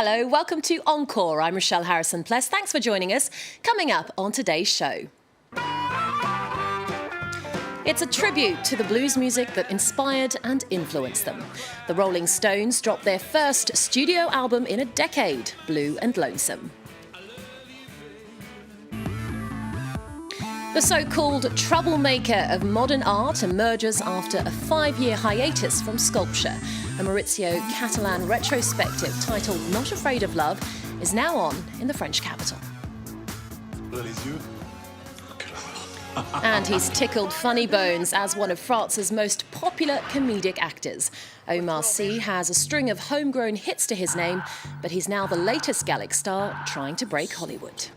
Hello, welcome to Encore. I'm Rochelle Harrison-Pless. Thanks for joining us. Coming up on today's show. It's a tribute to the blues music that inspired and influenced them. The Rolling Stones dropped their first studio album in a decade, Blue and Lonesome. The so-called troublemaker of modern art emerges after a 5-year hiatus from sculpture. A Maurizio Cattelan retrospective titled Not Afraid of Love is now on in the French capital. And he's tickled funny bones as one of France's most popular comedic actors. Omar Sy has a string of homegrown hits to his name, but he's now the latest Gallic star trying to break Hollywood.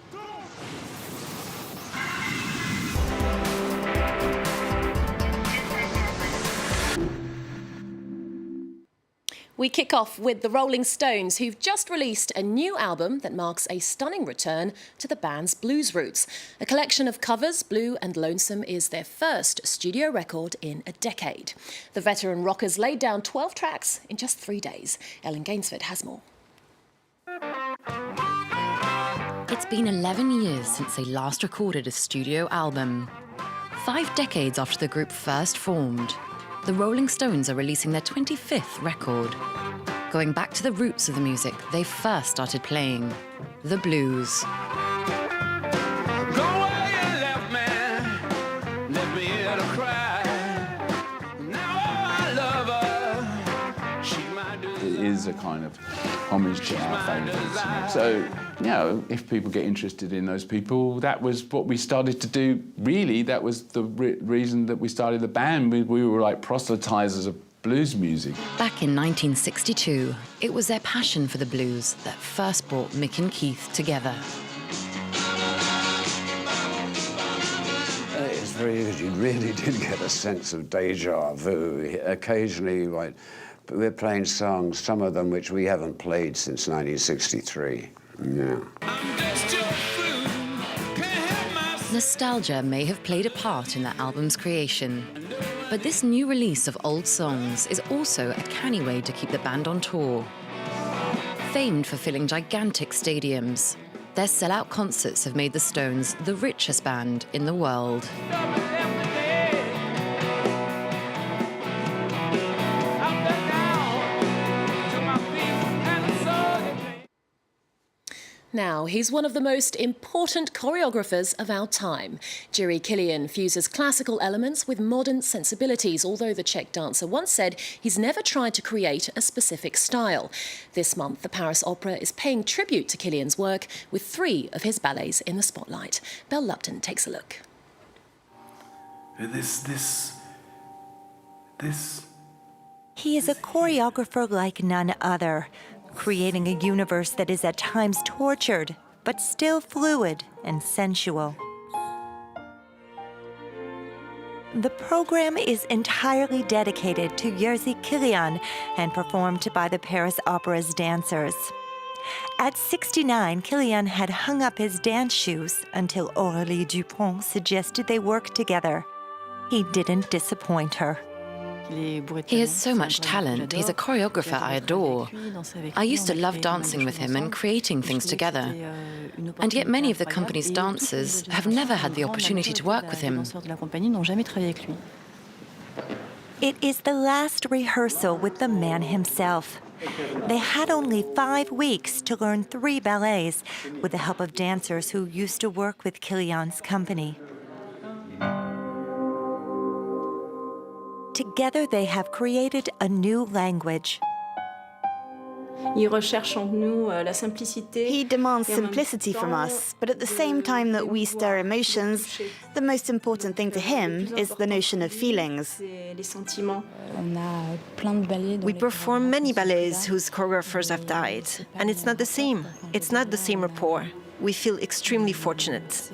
We kick off with the Rolling Stones, who've just released a new album that marks a stunning return to the band's blues roots. A collection of covers, Blue and Lonesome is their first studio record in a decade. The veteran rockers laid down 12 tracks in just 3 days. Ellen Gainsford has more. It's been 11 years since they last recorded a studio album. 5 decades after the group first formed, the Rolling Stones are releasing their 25th record, going back to the roots of the music they first started playing, the blues. It is a kind of homage to our favourites. So, if people get interested in those people, that was what we started to do. Really, that was the reason that we started the band. We were like proselytisers of blues music. Back in 1962, it was their passion for the blues that first brought Mick and Keith together. It's very good. You really did get a sense of déjà vu. Occasionally, we're playing songs, some of them which we haven't played since 1963. Yeah. Nostalgia may have played a part in the album's creation, but this new release of old songs is also a canny way to keep the band on tour. Famed for filling gigantic stadiums, their sellout concerts have made the Stones the richest band in the world. Now, he's one of the most important choreographers of our time. Jiří Kylián fuses classical elements with modern sensibilities, although the Czech dancer once said he's never tried to create a specific style. This month, the Paris Opera is paying tribute to Kylián's work with 3 of his ballets in the spotlight. Belle Lupton takes a look. He is a choreographer like none other, creating a universe that is at times tortured, but still fluid and sensual. The program is entirely dedicated to Jiří Kylián and performed by the Paris Opera's dancers. At 69, Kylián had hung up his dance shoes until Aurélie Dupont suggested they work together. He didn't disappoint her. He has so much talent. He's a choreographer I adore. I used to love dancing with him and creating things together. And yet many of the company's dancers have never had the opportunity to work with him. It is the last rehearsal with the man himself. They had only 5 weeks to learn 3 ballets with the help of dancers who used to work with Kylián's company. Together, they have created a new language. He demands simplicity from us, but at the same time that we stir emotions, the most important thing to him is the notion of feelings. We perform many ballets whose choreographers have died, and it's not the same. It's not the same rapport. We feel extremely fortunate.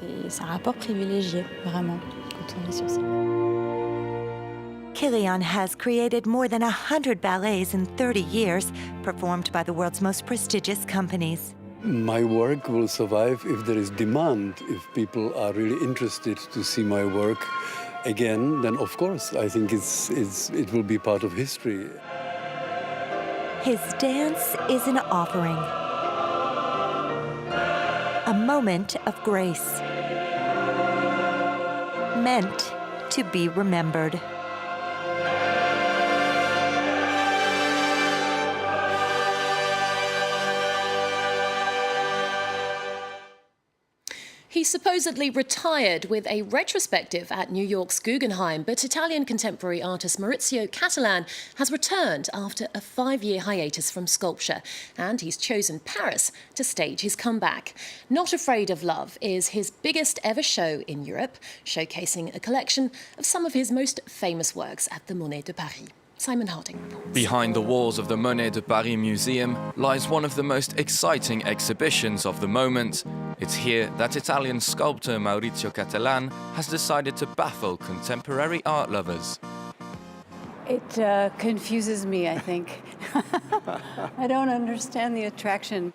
Kylián has created more than 100 ballets in 30 years, performed by the world's most prestigious companies. My work will survive if there is demand, if people are really interested to see my work again, then of course I think it will be part of history. His dance is an offering, a moment of grace, meant to be remembered. He supposedly retired with a retrospective at New York's Guggenheim, but Italian contemporary artist Maurizio Cattelan has returned after a 5-year hiatus from sculpture, and he's chosen Paris to stage his comeback. Not Afraid of Love is his biggest ever show in Europe, showcasing a collection of some of his most famous works at the Monet de Paris. Simon Harding reports. Behind the walls of the Monet de Paris Museum lies one of the most exciting exhibitions of the moment. It's here that Italian sculptor Maurizio Cattelan has decided to baffle contemporary art lovers. It confuses me, I think. I don't understand the attraction.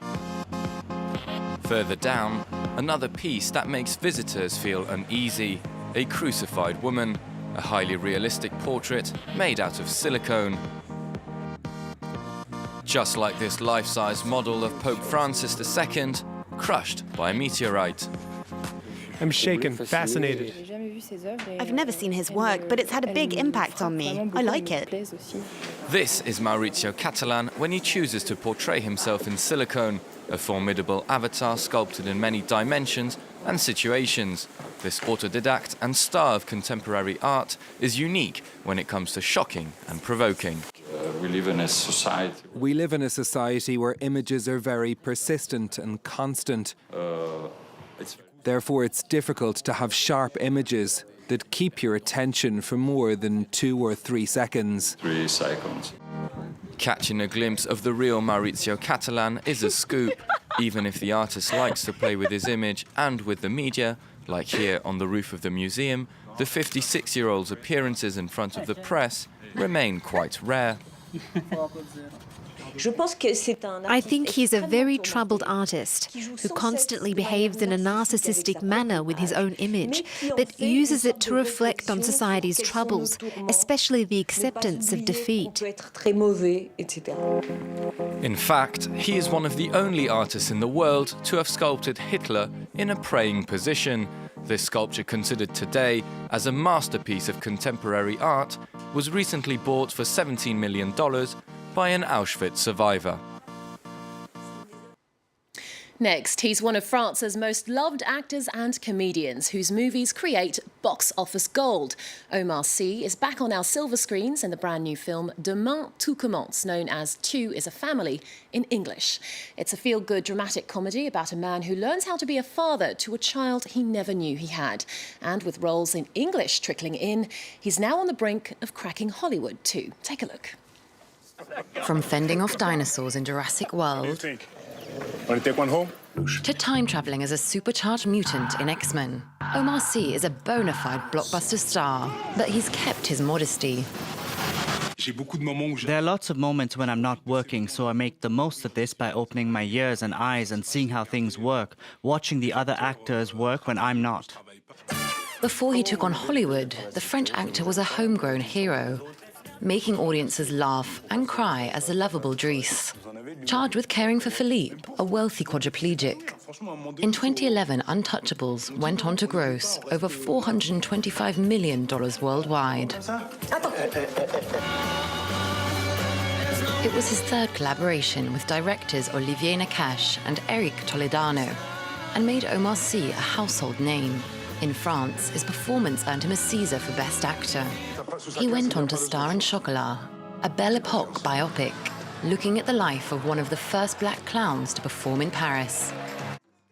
Further down, another piece that makes visitors feel uneasy, a crucified woman, a highly realistic portrait made out of silicone. Just like this life-size model of Pope Francis II, crushed by a meteorite. I'm shaken, fascinated. I've never seen his work, but it's had a big impact on me. I like it. This is Maurizio Cattelan when he chooses to portray himself in silicone, a formidable avatar sculpted in many dimensions and situations. This autodidact and star of contemporary art is unique when it comes to shocking and provoking. We live in a society where images are very persistent and constant. Therefore, it's difficult to have sharp images that keep your attention for more than 2 or 3 seconds. Catching a glimpse of the real Maurizio Cattelan is a scoop, even if the artist likes to play with his image and with the media, like here on the roof of the museum. The 56-year-old's appearances in front of the press remain quite rare. I think he's a very troubled artist who constantly behaves in a narcissistic manner with his own image, but uses it to reflect on society's troubles, especially the acceptance of defeat. In fact, he is one of the only artists in the world to have sculpted Hitler in a praying position. This sculpture, considered today as a masterpiece of contemporary art, was recently bought for $17 million by an Auschwitz survivor. Next, he's one of France's most loved actors and comedians whose movies create box office gold. Omar Sy is back on our silver screens in the brand new film Demain tout commence, known as Two is a Family in English. It's a feel-good dramatic comedy about a man who learns how to be a father to a child he never knew he had. And with roles in English trickling in, he's now on the brink of cracking Hollywood too. Take a look. From fending off dinosaurs in Jurassic World Want to take one home? to time-travelling as a supercharged mutant in X-Men, Omar Sy is a bona fide blockbuster star, but he's kept his modesty. There are lots of moments when I'm not working, so I make the most of this by opening my ears and eyes and seeing how things work, watching the other actors work when I'm not. Before he took on Hollywood, the French actor was a homegrown hero, making audiences laugh and cry as the lovable Driss. Charged with caring for Philippe, a wealthy quadriplegic. In 2011, Untouchables went on to gross over $425 million worldwide. It was his third collaboration with directors Olivier Nakache and Eric Toledano, and made Omar Sy a household name. In France, his performance earned him a César for Best Actor. He went on to star in Chocolat, a Belle Epoque biopic, looking at the life of one of the first black clowns to perform in Paris.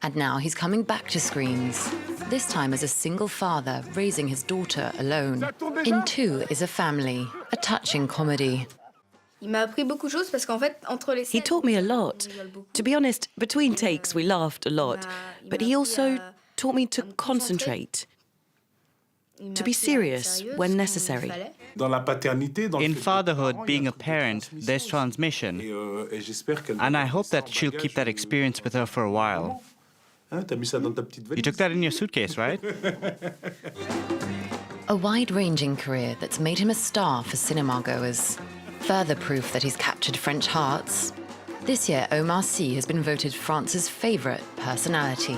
And now he's coming back to screens, this time as a single father raising his daughter alone. In Two is a Family, a touching comedy. He taught me a lot. To be honest, between takes we laughed a lot, but he also taught me to concentrate, to be serious when necessary. In fatherhood, being a parent, there's transmission. And I hope that she'll keep that experience with her for a while. You took that in your suitcase, right? A wide-ranging career that's made him a star for cinema-goers. Further proof that he's captured French hearts. This year, Omar Sy has been voted France's favourite personality.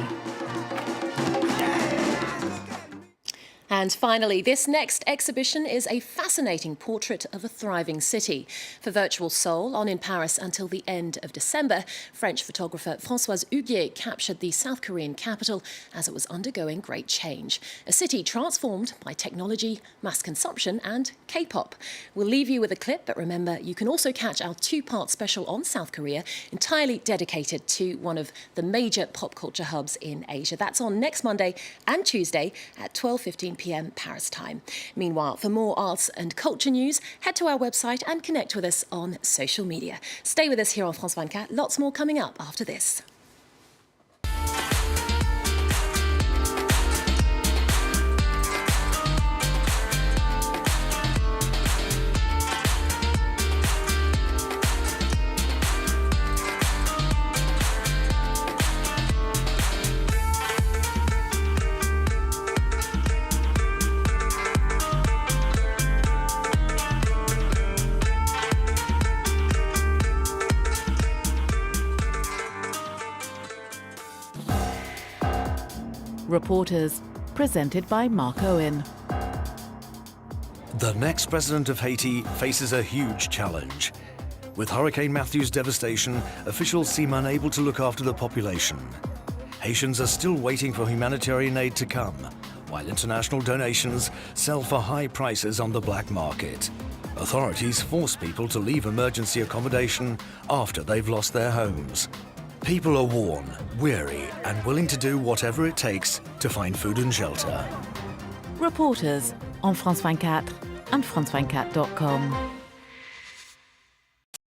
And finally, this next exhibition is a fascinating portrait of a thriving city. For Virtual Soul, on in Paris until the end of December, French photographer Françoise Huguier captured the South Korean capital as it was undergoing great change. A city transformed by technology, mass consumption and K-pop. We'll leave you with a clip, but remember, you can also catch our two-part special on South Korea, entirely dedicated to one of the major pop culture hubs in Asia. That's on next Monday and Tuesday at 12:15 p.m. Paris time. Meanwhile, for more arts and culture news, head to our website and connect with us on social media. Stay with us here on France 24. Lots more coming up after this. Reporters, presented by Mark Owen. The next president of Haiti faces a huge challenge. With Hurricane Matthew's devastation, officials seem unable to look after the population. Haitians are still waiting for humanitarian aid to come, while international donations sell for high prices on the black market. Authorities force people to leave emergency accommodation after they've lost their homes. People are worn, weary, and willing to do whatever it takes to find food and shelter. Reporters on France 24 and France24.com.